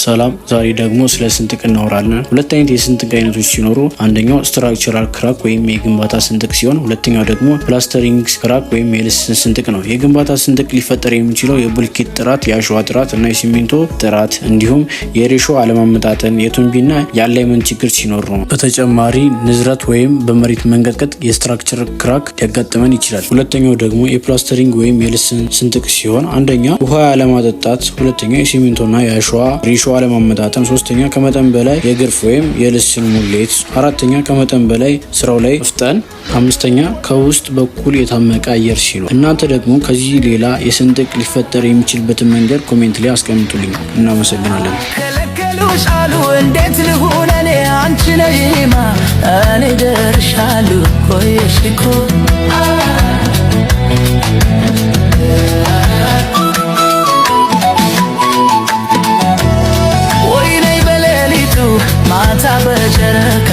ሰላም ዛሬ ደግሞ ስለ ስንጥቅ እናወራለን። ሁለት አይነት የስንጥቅ አይነቶች ሲኖሩ አንደኛው ስትራክቸራል ክራክ ወይም የግንባታ ስንጥቅ ሲሆን ሁለተኛው ደግሞ ፕላስተሪንግ ክራክ ወይም የልስን ስንጥቅ ነው። የግንባታ ስንጥቅ ሊፈጠር የሚችለው የቡልኬት ጥራት፣ የአሸዋ ጥራት እና የሲሚንቶ ጥራት እንዲሁም የሬሾ አለማመጣጠን፣ የቱንቢና የአላይመንት ችግር ሲኖር ነው። በተጨማሪ ንዝረት ወይም በመሬት መንቀጥቀጥ የስትራክቸር ክራክ ሊያጋጥመን ይችላል። ሁለተኛው ደግሞ የፕላስተሪንግ ወይም የልስን ስንጥቅ ሲሆን አንደኛ ውሃ ያለማጠጣት፣ ሁለተኛ የሲሚንቶና የአሸዋ ሬሾ አለማመጣጠን፣ ሶስተኛ ከመጠን በላይ የግርፍ ወይም የልስን ሙሌት፣ አራተኛ ከመጠን በላይ ስራው ላይ መፍጠን፣ አምስተኛ ከውስጥ በኩል የታመቀ አየር ሲኖር። እናንተ ደግሞ ከዚህ ሌላ የስንጥቅ ሊፈጠር የሚችልበትን መንገድ ኮሜንት ላይ አስቀምጡልኝ። እናመሰግናለን። ከለከሉሻሉ እንዴት ልሁን እኔ አንቺ ነይማ እኔ ደርሻሉ ቆየሽኮ ማታ በጨረቃ